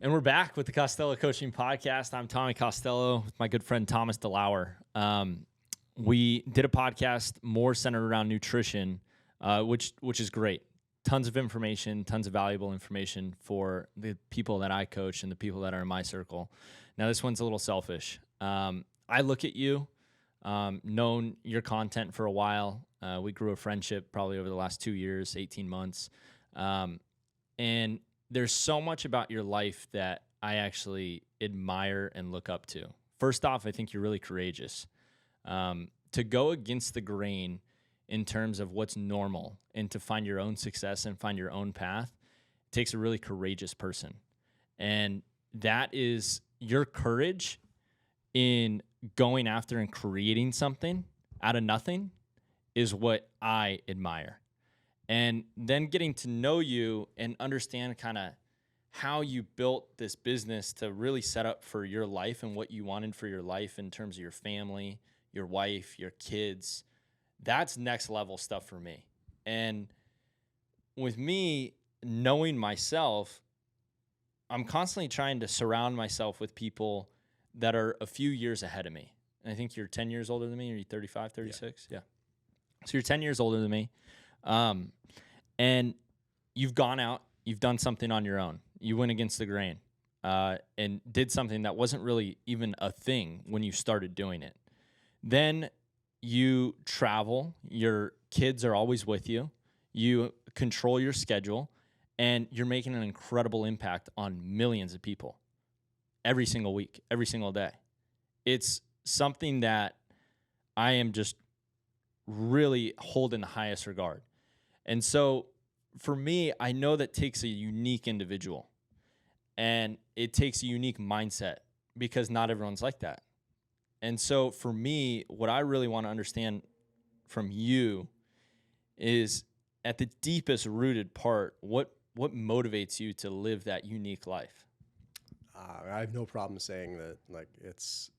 And we're back with the Costello Coaching Podcast. I'm Tommy Costello with my good friend Thomas DeLauer. We did a podcast more centered around nutrition, which is great. Tons of information, tons of valuable information for the people that I coach and the people that are in my circle. Now, this one's a little selfish. I look at you, known your content for a while. We grew a friendship probably over the last 2 years, 18 months. And there's so much about your life that I actually admire and look up to. First off, I think you're really courageous. To go against the grain in terms of what's normal and to find your own success and find your own path takes a really courageous person. And that is your courage in going after and creating something out of nothing is what I admire. And then getting to know you and understand kind of how you built this business to really set up for your life and what you wanted for your life in terms of your family, your wife, your kids, that's next level stuff for me. And with me knowing myself, I'm constantly trying to surround myself with people that are a few years ahead of me. And I think you're 10 years older than me. Are you 35, 36? Yeah. So you're 10 years older than me. And you've gone out, you've done something on your own. You went against the grain and did something that wasn't really even a thing when you started doing it. Then you travel, your kids are always with you, you control your schedule, and you're making an incredible impact on millions of people every single week, every single day. It's something that I am just really hold in the highest regard. And so for me, I know that takes a unique individual and it takes a unique mindset because not everyone's like that. And so for me, what I really want to understand from you is at the deepest rooted part, what motivates you to live that unique life? I have no problem saying that, like, it's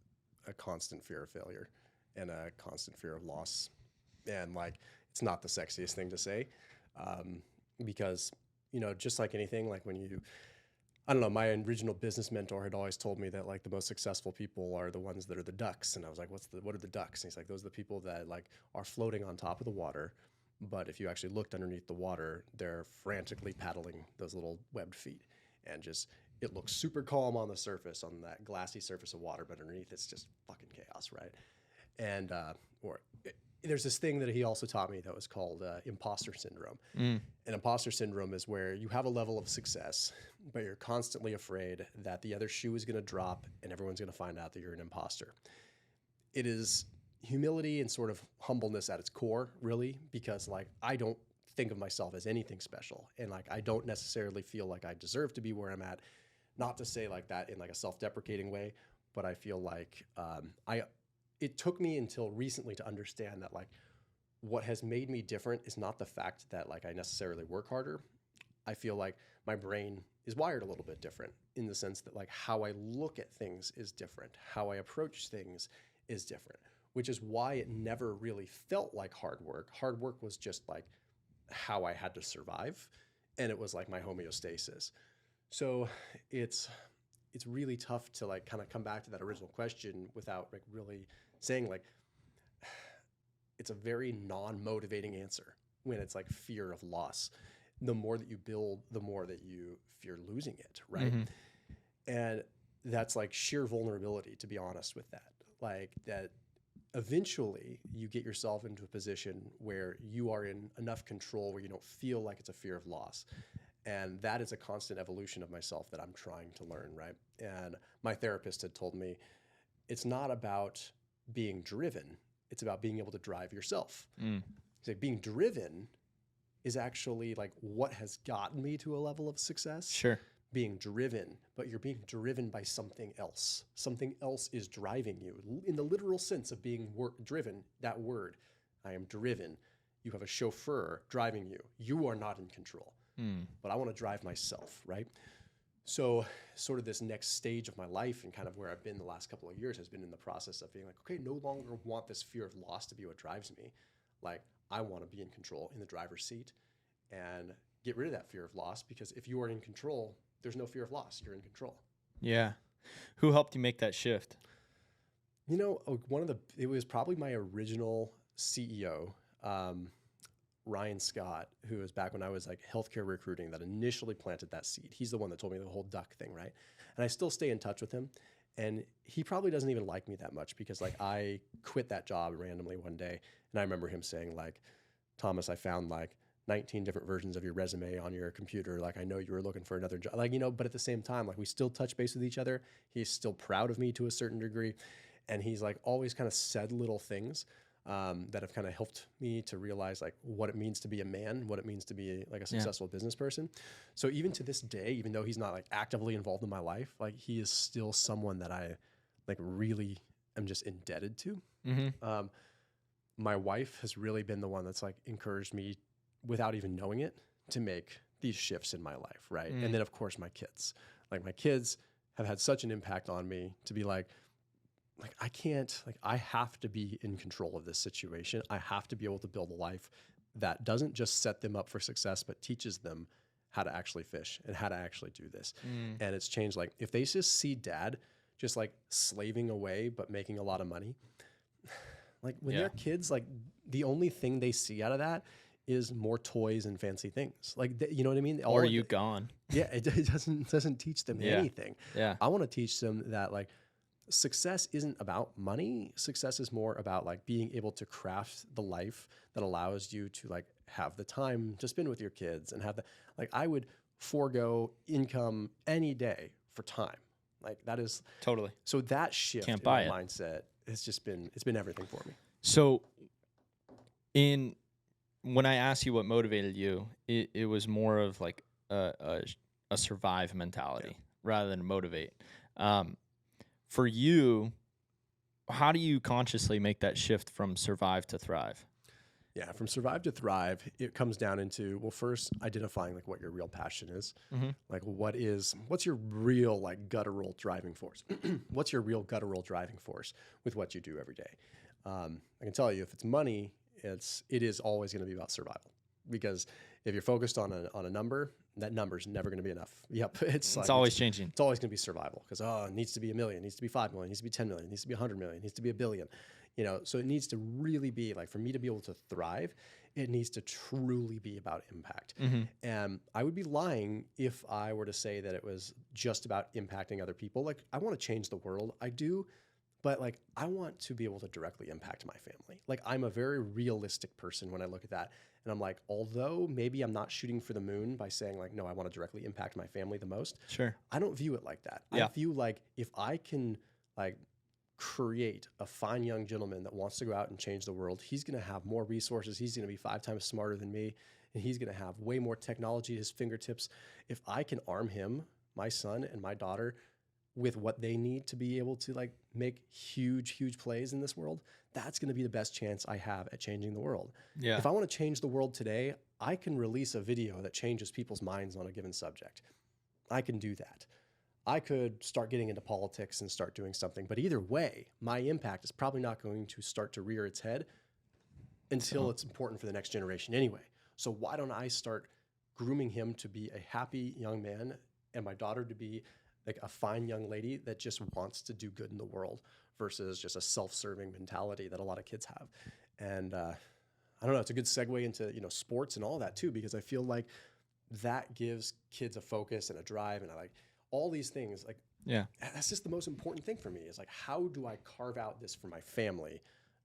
a constant fear of failure and a constant fear of loss. And, like, it's not the sexiest thing to say because, just like anything, like I don't know, my original business mentor had always told me that, like, the most successful people are the ones that are the ducks. And I was like, what are the ducks? And he's like, those are the people that, like, are floating on top of the water. But if you actually looked underneath the water, they're frantically paddling those little webbed feet. And just, it looks super calm on the surface, on that glassy surface of water, but underneath it's just fucking chaos, right? And, there's this thing that he also taught me that was called imposter syndrome. And imposter syndrome is where you have a level of success, but you're constantly afraid that the other shoe is going to drop and everyone's going to find out that you're an imposter. It is humility and sort of humbleness at its core, really, because, like, I don't think of myself as anything special. And, like, I don't necessarily feel like I deserve to be where I'm at. Not to say like that in, like, a self-deprecating way, but I feel like it took me until recently to understand that, like, what has made me different is not the fact that, like, I necessarily work harder. I feel like my brain is wired a little bit different in the sense that, like, how I look at things is different. How I approach things is different, which is why it never really felt like hard work. Hard work was just, like, how I had to survive. And it was like my homeostasis. So it's really tough to, like, kind of come back to that original question without, like, really saying, like, it's a very non-motivating answer when it's like fear of loss. The more that you build, the more that you fear losing it, right? Mm-hmm. And that's, like, sheer vulnerability, to be honest with that. Like, that eventually you get yourself into a position where you are in enough control where you don't feel like it's a fear of loss. And that is a constant evolution of myself that I'm trying to learn, right? And my therapist had told me, it's not about being driven, it's about being able to drive yourself. So being driven is actually, like, what has gotten me to a level of success. Sure. Being driven, but you're being driven by something else. Something else is driving you. In the literal sense of being driven, that word, I am driven. You have a chauffeur driving you. You are not in control. But I want to drive myself, right? So sort of this next stage of my life and kind of where I've been the last couple of years has been in the process of being like, okay, no longer want this fear of loss to be what drives me. Like, I want to be in control, in the driver's seat, and get rid of that fear of loss, because if you are in control, there's no fear of loss. You're in control. Yeah. Who helped you make that shift? You know, it was probably my original CEO, Ryan Scott, who was back when I was like healthcare recruiting, that initially planted that seed. He's the one that told me the whole duck thing, right? And I still stay in touch with him. And he probably doesn't even like me that much because like I quit that job randomly one day. And I remember him saying like, Thomas, I found like 19 different versions of your resume on your computer. Like, I know you were looking for another job, like, you know, but at the same time, like we still touch base with each other. He's still proud of me to a certain degree. And he's like always kind of said little things that have kind of helped me to realize like what it means to be a man, what it means to be like a successful business person. So even to this day, even though he's not like actively involved in my life, like he is still someone that I like really am just indebted to. Mm-hmm. My wife has really been the one that's like encouraged me without even knowing it to make these shifts in my life. Right. And then of course my kids have had such an impact on me to be like I can't, like I have to be in control of this situation. I have to be able to build a life that doesn't just set them up for success, but teaches them how to actually fish and how to actually do this. And it's changed. Like if they just see dad just like slaving away, but making a lot of money, like when they're kids, like the only thing they see out of that is more toys and fancy things. Like, you know what I mean? Or you gone. Yeah. It doesn't teach them anything. Yeah. I want to teach them that like, success isn't about money. Success is more about like being able to craft the life that allows you to like have the time to spend with your kids and have the, like I would forego income any day for time. Like that is totally. So that shift in my mindset has just it's been everything for me. So when I asked you what motivated you, it was more of like a survive mentality rather than motivate. For you, how do you consciously make that shift from survive to thrive? Yeah, from survive to thrive, it comes down into, well, first identifying like what your real passion is. Mm-hmm. Like what's your real like guttural driving force? What's your real guttural driving force with what you do every day? I can tell you if it's money, it is always going to be about survival, because if you're focused on a number, that number's never going to be enough. Yep. It's always changing. It's always going to be survival because, it needs to be 1 million, it needs to be 5 million, it needs to be 10 million, it needs to be 100 million, it needs to be 1 billion, you know? So it needs to really be like, for me to be able to thrive, it needs to truly be about impact. Mm-hmm. And I would be lying if I were to say that it was just about impacting other people. Like I want to change the world. I do. But like, I want to be able to directly impact my family. Like I'm a very realistic person when I look at that. And I'm like, although maybe I'm not shooting for the moon by saying like, no, I want to directly impact my family the most. Sure. I don't view it like that. Yeah. I view like, if I can like create a fine young gentleman that wants to go out and change the world, he's going to have more resources. He's going to be 5 times smarter than me. And he's going to have way more technology at his fingertips. If I can arm him, my son and my daughter, with what they need to be able to like make huge plays in this world, that's going to be the best chance I have at changing the world. Yeah. If I want to change the world today, I can release a video that changes people's minds on a given subject. I can do that. I could start getting into politics and start doing something, but either way, my impact is probably not going to start to rear its head until it's important for the next generation anyway. So why don't I start grooming him to be a happy young man and my daughter to be like a fine young lady that just wants to do good in the world versus just a self-serving mentality that a lot of kids have. And I don't know, it's a good segue into, you know, sports and all that too, because I feel like that gives kids a focus and a drive, and I like all these things. Like, yeah, that's just the most important thing for me is like, how do I carve out this for my family,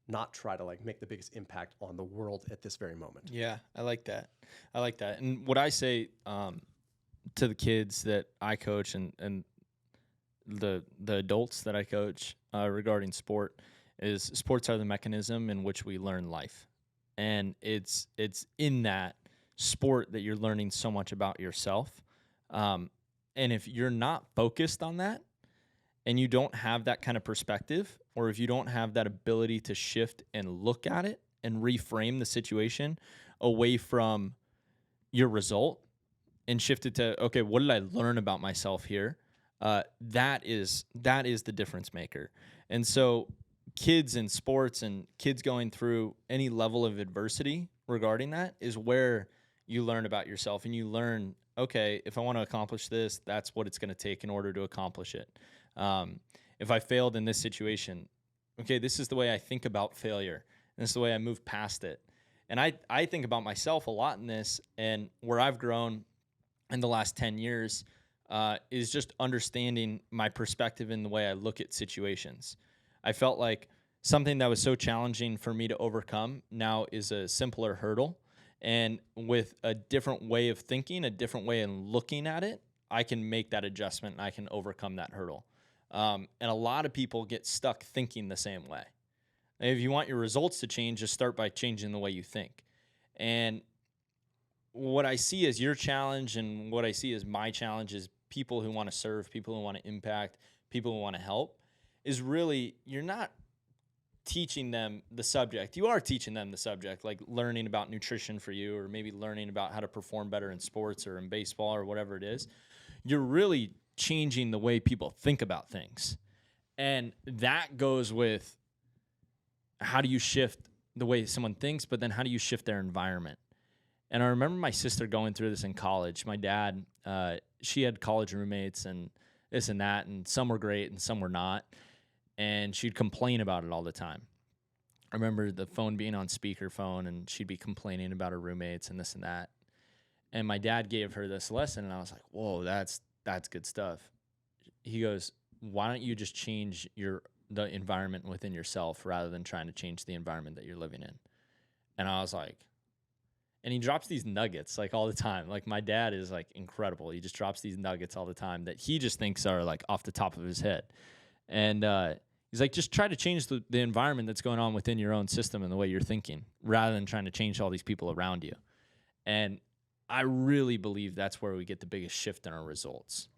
not try to like make the biggest impact on the world at this very moment. Yeah, I like that. And what I say to the kids that I coach and the adults that I coach regarding sport is sports are the mechanism in which we learn life. And it's in that sport that you're learning so much about yourself. And if you're not focused on that and you don't have that kind of perspective, or if you don't have that ability to shift and look at it and reframe the situation away from your result and shift it to, okay, what did I learn about myself here? That is the difference maker. And so kids in sports and kids going through any level of adversity regarding that is where you learn about yourself and you learn okay, if I want to accomplish this, that's what it's going to take in order to accomplish it. If I failed in this situation, okay, this is the way I think about failure. And this is the way I move past it. And I think about myself a lot in this, and where I've grown in the last 10 years is just understanding my perspective in the way I look at situations. I felt like something that was so challenging for me to overcome now is a simpler hurdle. And with a different way of thinking, a different way of looking at it, I can make that adjustment and I can overcome that hurdle. And a lot of people get stuck thinking the same way. And if you want your results to change, just start by changing the way you think. And what I see as your challenge and what I see as my challenge is people who want to serve, people who want to impact, people who want to help, is really, you're not teaching them the subject. You are teaching them the subject, like learning about nutrition for you, or maybe learning about how to perform better in sports or in baseball or whatever it is. You're really changing the way people think about things. And that goes with how do you shift the way someone thinks, but then how do you shift their environment? And I remember my sister going through this in college. My dad, she had college roommates and this and that, and some were great and some were not. And she'd complain about it all the time. I remember the phone being on speakerphone, and she'd be complaining about her roommates and this and that. And my dad gave her this lesson, and I was like, whoa, that's good stuff. He goes, why don't you just change the environment within yourself rather than trying to change the environment that you're living in? And I was like, and he drops these nuggets like all the time. Like my dad is like incredible. He just drops these nuggets all the time that he just thinks are like off the top of his head. And he's like, just try to change the environment that's going on within your own system and the way you're thinking rather than trying to change all these people around you. And I really believe that's where we get the biggest shift in our results,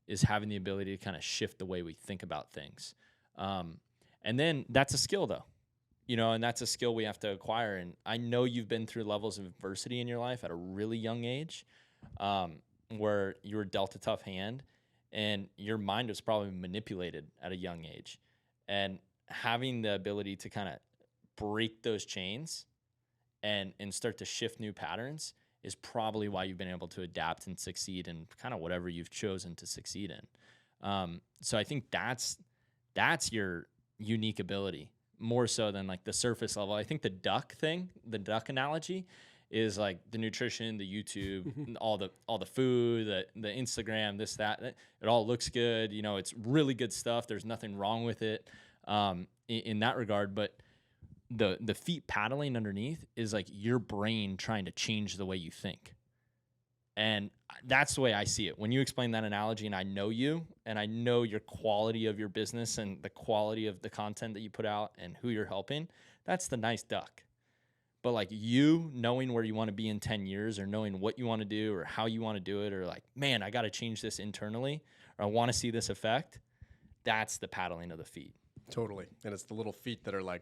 is having the ability to kind of shift the way we think about things. And then that's a skill, though, and that's a skill we have to acquire. And I know you've been through levels of adversity in your life at a really young age, where you were dealt a tough hand. And your mind was probably manipulated at a young age. And having the ability to kind of break those chains and start to shift new patterns is probably why you've been able to adapt and succeed in kind of whatever you've chosen to succeed in. So I think that's your unique ability, more so than like the surface level. I think the duck analogy, is like the nutrition, the YouTube, all the food, the Instagram, this, that, it all looks good. It's really good stuff. There's nothing wrong with it in that regard. But the feet paddling underneath is like your brain trying to change the way you think. And that's the way I see it. When you explain that analogy, and I know you, and I know your quality of your business and the quality of the content that you put out and who you're helping, that's the nice duck. But like you knowing where you want to be in 10 years, or knowing what you want to do or how you want to do it, or like, man, I got to change this internally, or I want to see this effect, that's the paddling of the feet. Totally. And it's the little feet that are like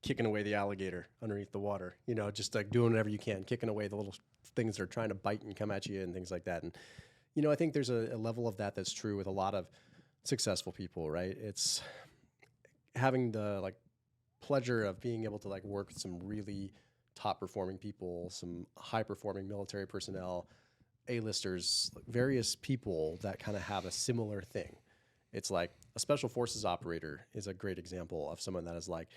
kicking away the alligator underneath the water, just like doing whatever you can, kicking away the little things that are trying to bite and come at you and things like that. And, I think there's a level of that's true with a lot of successful people, right? It's having the like pleasure of being able to like work with some really top performing people, some high performing military personnel, A-listers, various people that kind of have a similar thing. It's like a special forces operator is a great example of someone that is like,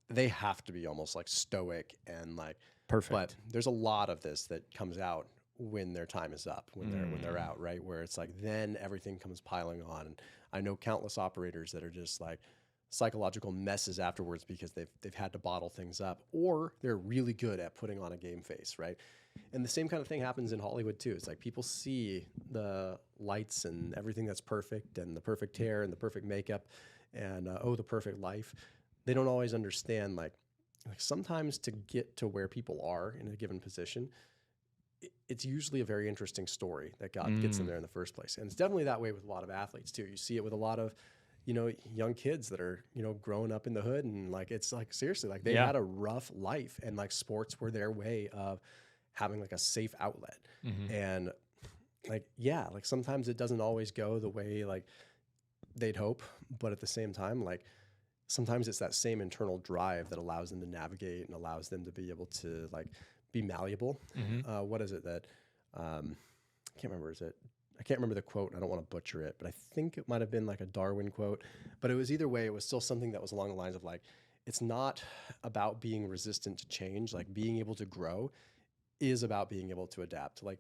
they have to be almost like stoic and like perfect. But there's a lot of this that comes out when their time is up, when they're out, right? Where it's like then everything comes piling on. And I know countless operators that are just like psychological messes afterwards because they've had to bottle things up, or they're really good at putting on a game face, right? And the same kind of thing happens in Hollywood too. It's like people see the lights and everything that's perfect, and the perfect hair and the perfect makeup, and the perfect life. They don't always understand like sometimes to get to where people are in a given position, it's usually a very interesting story that God gets them there in the first place. And it's definitely that way with a lot of athletes too. You see it with a lot of young kids that are, growing up in the hood, and like, it's like, seriously, like they had a rough life, and like sports were their way of having like a safe outlet. And like, like sometimes it doesn't always go the way like they'd hope, but at the same time, like sometimes it's that same internal drive that allows them to navigate and allows them to be able to like be malleable. What is it that, can't remember, I can't remember the quote. I don't want to butcher it, but I think it might have been like a Darwin quote, but it was either way, it was still something that was along the lines of like, it's not about being resistant to change. Like being able to grow is about being able to adapt. Like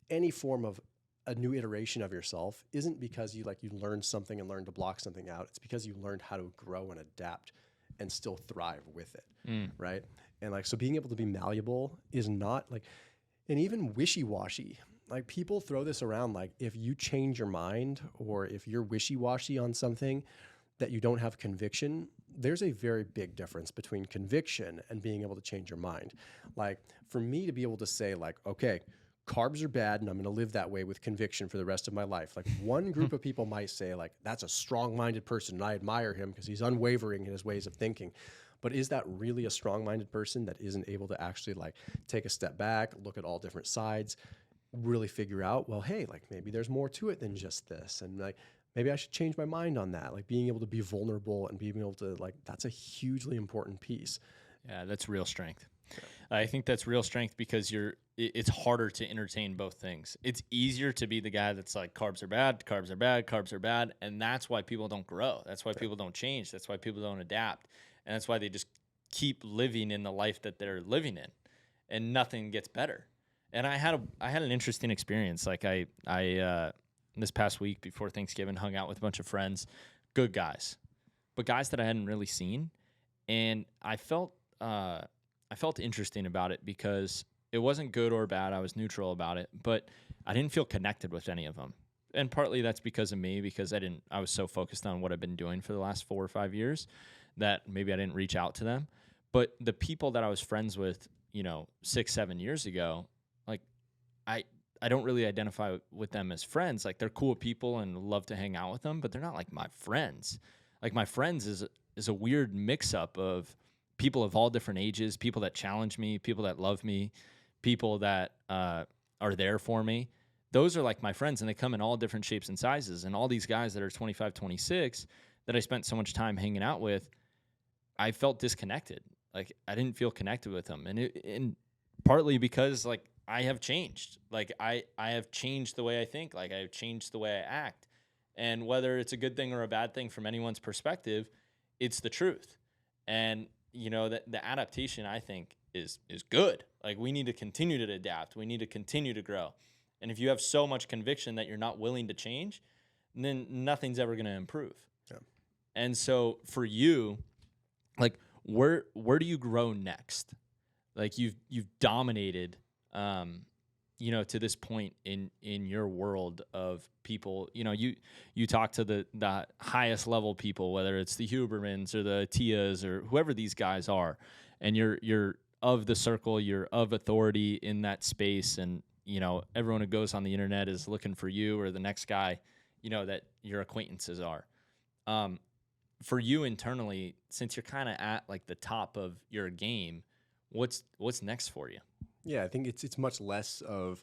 any form of a new iteration of yourself isn't because you learned something and learned to block something out. It's because you learned how to grow and adapt and still thrive with it. Right. And like, so being able to be malleable is not like, and even wishy-washy, like people throw this around. Like if you change your mind or if you're wishy-washy on something that you don't have conviction, there's a very big difference between conviction and being able to change your mind. Like for me to be able to say like, okay, carbs are bad and I'm going to live that way with conviction for the rest of my life. Like one group of people might say like, that's a strong-minded person and I admire him because he's unwavering in his ways of thinking. But is that really a strong-minded person that isn't able to actually like take a step back, look at all different sides, really figure out, well, hey, like maybe there's more to it than just this. And like, maybe I should change my mind on that. Like being able to be vulnerable and being able to like, that's a hugely important piece. Yeah, that's real strength. I think that's real strength because it's harder to entertain both things. It's easier to be the guy that's like, carbs are bad, carbs are bad, carbs are bad. And that's why people don't grow. That's why people don't change. That's why people don't adapt. And that's why they just keep living in the life that they're living in and nothing gets better. And I had an interesting experience. Like I this past week before Thanksgiving hung out with a bunch of friends, good guys, but guys that I hadn't really seen. And I felt interesting about it because it wasn't good or bad. I was neutral about it, but I didn't feel connected with any of them. And partly that's because of me, because I was so focused on what I've been doing for the last 4 or 5 years that maybe I didn't reach out to them. But the people that I was friends with, 6, 7 years ago, like I don't really identify with them as friends. Like they're cool people and love to hang out with them, but they're not like my friends. Like my friends is a weird mix up of people of all different ages, people that challenge me, people that love me, people that are there for me. Those are like my friends, and they come in all different shapes and sizes. And all these guys that are 25, 26 that I spent so much time hanging out with, I felt disconnected. Like I didn't feel connected with them. And partly because like I have changed. Like I have changed the way I think. Like I have changed the way I act. And whether it's a good thing or a bad thing from anyone's perspective, it's the truth. And that the adaptation, I think, is good. Like we need to continue to adapt. We need to continue to grow. And if you have so much conviction that you're not willing to change, then nothing's ever going to improve. Yeah. And so for you, like where do you grow next? Like you've dominated, to this point in your world of people. You talk to the highest level people, whether it's the Hubermans or the Tias or whoever these guys are, and you're of the circle, you're of authority in that space, and everyone who goes on the internet is looking for you or the next guy, that your acquaintances are. For you internally, since you're kind of at like the top of your game, what's next for you? Yeah, I think it's much less of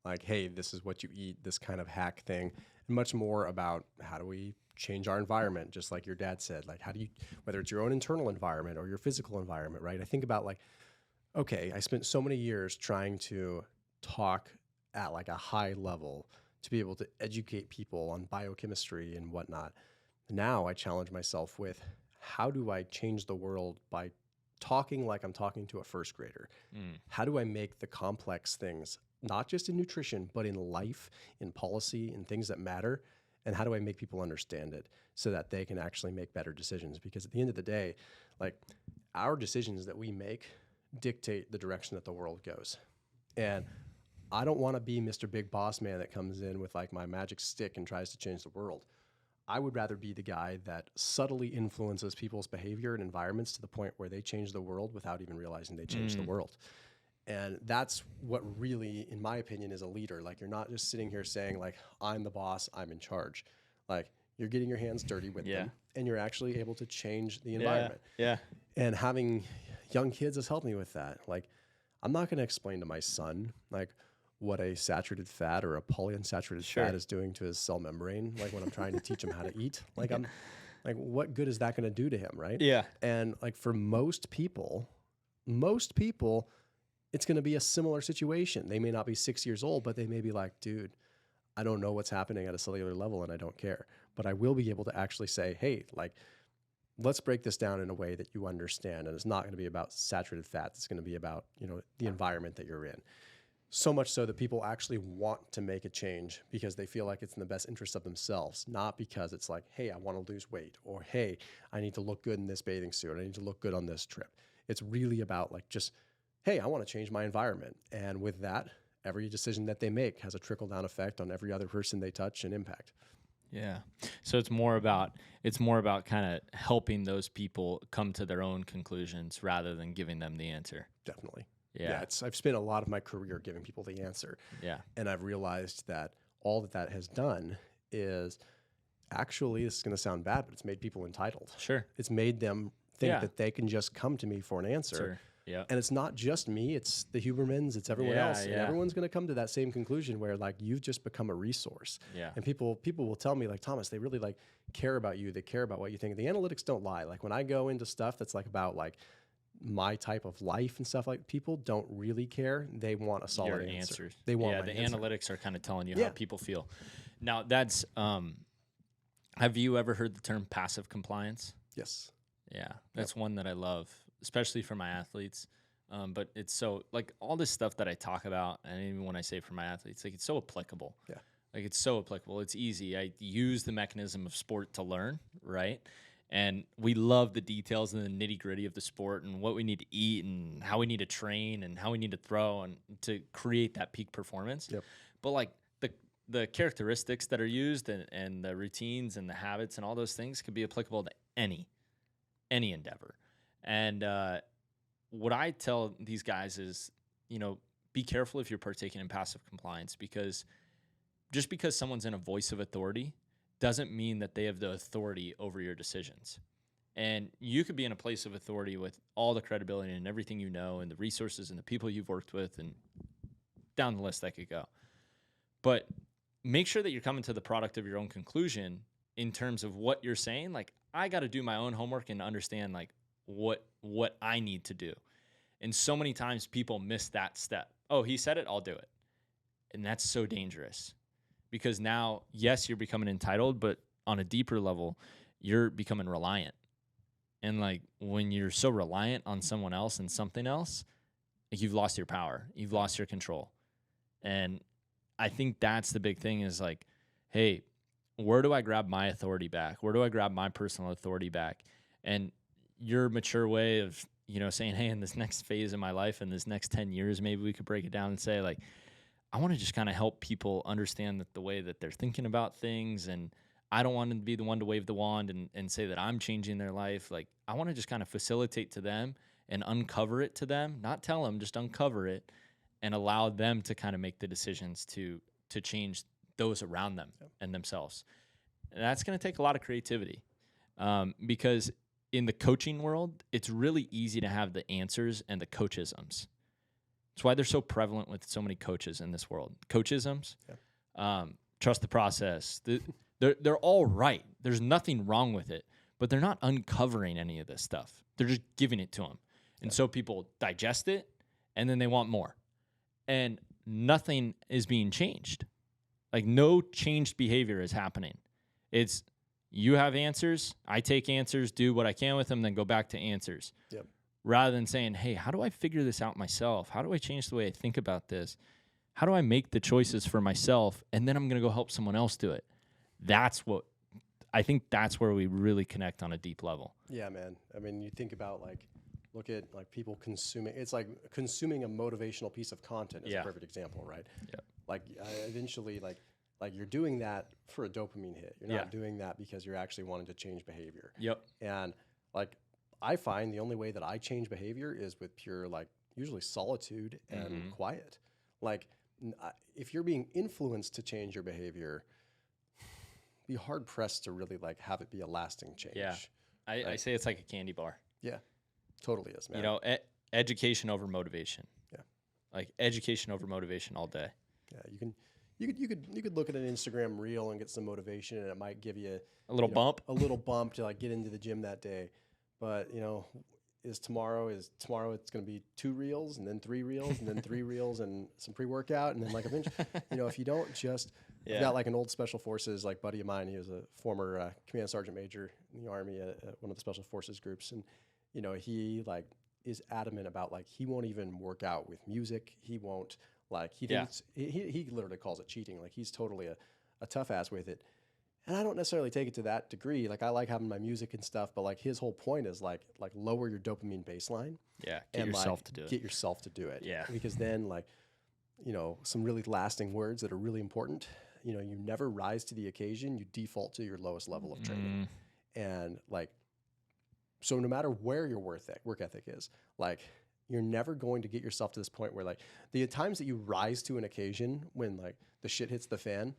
like, hey, this is what you eat, this kind of hack thing, and much more about how do we change our environment, just like your dad said. Like, how do you, whether it's your own internal environment or your physical environment, right? I think about like, okay, I spent so many years trying to talk at like a high level to be able to educate people on biochemistry and whatnot. Now I challenge myself with how do I change the world by talking like I'm talking to a first grader? How do I make the complex things, not just in nutrition, but in life, in policy, in things that matter? And how do I make people understand it so that they can actually make better decisions? Because at the end of the day, like our decisions that we make dictate the direction that the world goes. And I don't want to be Mr. Big Boss Man that comes in with like my magic stick and tries to change the world. I would rather be the guy that subtly influences people's behavior and environments to the point where they change the world without even realizing they changed the world. And that's what really, in my opinion, is a leader. Like you're not just sitting here saying like, I'm the boss, I'm in charge. Like you're getting your hands dirty with them and you're actually able to change the environment. Yeah. And having young kids has helped me with that. Like I'm not going to explain to my son, like, what a saturated fat or a polyunsaturated fat is doing to his cell membrane. Like when I'm trying to teach him how to eat, like I'm like, what good is that going to do to him? Right. Yeah. And like for most people, it's going to be a similar situation. They may not be 6 years old, but they may be like, dude, I don't know what's happening at a cellular level and I don't care. But I will be able to actually say, hey, like, let's break this down in a way that you understand. And it's not going to be about saturated fats. It's going to be about, the environment that you're in. So much so that people actually want to make a change because they feel like it's in the best interest of themselves, not because it's like, hey, I want to lose weight, or hey, I need to look good in this bathing suit, I need to look good on this trip. It's really about like just, hey, I want to change my environment. And with that, every decision that they make has a trickle-down effect on every other person they touch and impact. Yeah. So it's more about kind of helping those people come to their own conclusions rather than giving them the answer. Definitely. Yeah. I've spent a lot of my career giving people the answer. Yeah. And I've realized that all that has done is actually, this is going to sound bad, but it's made people entitled. Sure. It's made them think that they can just come to me for an answer. Sure. Yeah. And it's not just me, it's the Hubermans, it's everyone else. And everyone's going to come to that same conclusion where like you've just become a resource. Yeah. And people will tell me like, Thomas, they really like care about you. They care about what you think. The analytics don't lie. Like when I go into stuff that's like about like my type of life and stuff, like people don't really care. They want a solid answer. They want the answer. Analytics are kind of telling you how people feel. Now that's have you ever heard the term passive compliance? Yes. Yeah, that's one that I love, especially for my athletes. But it's so like all this stuff that I talk about, and even when I say for my athletes, like it's so applicable. Yeah. Like it's so applicable. It's easy. I use the mechanism of sport to learn, right? And we love the details and the nitty gritty of the sport and what we need to eat and how we need to train and how we need to throw and to create that peak performance. Yep. But like the characteristics that are used and the routines and the habits and all those things could be applicable to any endeavor. And what I tell these guys is, be careful if you're partaking in passive compliance, because just because someone's in a voice of authority doesn't mean that they have the authority over your decisions. And you could be in a place of authority with all the credibility and everything and the resources and the people you've worked with and down the list that could go. But make sure that you're coming to the product of your own conclusion in terms of what you're saying. Like, I got to do my own homework and understand like what I need to do. And so many times people miss that step. Oh, he said it, I'll do it. And that's so dangerous. Because now, yes, you're becoming entitled, but on a deeper level, you're becoming reliant. And like when you're so reliant on someone else and something else, like you've lost your power, you've lost your control. And I think that's the big thing is like, hey, where do I grab my authority back? Where do I grab my personal authority back? And your mature way of, saying, hey, in this next phase of my life, in this next 10 years, maybe we could break it down and say like, I want to just kind of help people understand that the way that they're thinking about things. And I don't want to be the one to wave the wand and say that I'm changing their life. Like, I want to just kind of facilitate to them and uncover it to them, not tell them, just uncover it and allow them to kind of make the decisions to change those around them and themselves. And that's going to take a lot of creativity because in the coaching world, it's really easy to have the answers and the coachisms. That's why they're so prevalent with so many coaches in this world. Coachisms, trust the process. They're all right. There's nothing wrong with it, but they're not uncovering any of this stuff. They're just giving it to them. And so people digest it, and then they want more. And nothing is being changed. Like no changed behavior is happening. It's you have answers, I take answers, do what I can with them, then go back to answers. Yep. Rather than saying, hey, how do I figure this out myself? How do I change the way I think about this? How do I make the choices for myself? And then I'm going to go help someone else do it. That's where we really connect on a deep level. Yeah, man. I mean, you think about look at people consuming. It's like consuming a motivational piece of content is a perfect example, right? Yeah. Like eventually, like you're doing that for a dopamine hit. You're not doing that because you're actually wanting to change behavior. Yep. And like I find the only way that I change behavior is with pure usually solitude and quiet. Like if you're being influenced to change your behavior, be hard pressed to really have it be a lasting change. Yeah. I say it's like a candy bar. Yeah, totally is, man. Education over motivation. Yeah. Like education over motivation all day. Yeah, you could look at an Instagram reel and get some motivation, and it might give you a little bump to get into the gym that day. But tomorrow it's going to be 2 reels and then 3 reels and then 3 reels and some pre-workout. And then like eventually, if you don't just, I've got like an old special forces, like buddy of mine, he was a former command sergeant major in the Army at one of the special forces groups. And, he like is adamant about like, he won't even work out with music. He won't like, he literally calls it cheating. Like he's totally a tough ass with it. And I don't necessarily take it to that degree. Like I like having my music and stuff, but like his whole point is like lower your dopamine baseline. Yeah. Get yourself to do it. Get yourself to do it. Yeah. Because then like, some really lasting words that are really important. You never rise to the occasion. You default to your lowest level of training. And like, so no matter where your work ethic is, like you're never going to get yourself to this point where like the times that you rise to an occasion when like the shit hits the fan,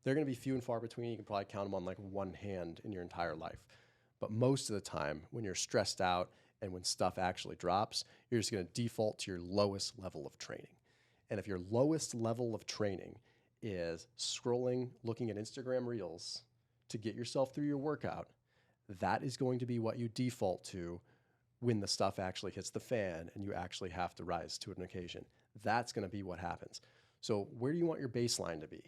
they're going to be few and far between. You can probably count them on like one hand in your entire life. But most of the time when you're stressed out and when stuff actually drops, you're just going to default to your lowest level of training. And if your lowest level of training is scrolling, looking at Instagram reels to get yourself through your workout, that is going to be what you default to when the stuff actually hits the fan and you actually have to rise to an occasion. That's going to be what happens. So where do you want your baseline to be?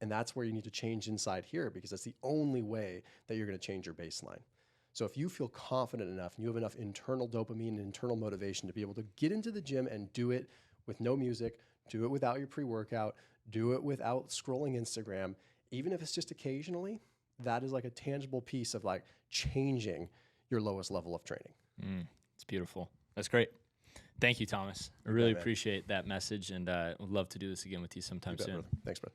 And that's where you need to change inside here, because that's the only way that you're going to change your baseline. So if you feel confident enough and you have enough internal dopamine and internal motivation to be able to get into the gym and do it with no music, do it without your pre-workout, do it without scrolling Instagram, even if it's just occasionally, that is like a tangible piece of like changing your lowest level of training. It's beautiful. That's great. Thank you, Thomas. I really appreciate that message, and would love to do this again with you sometime soon. Brother. Thanks, bro.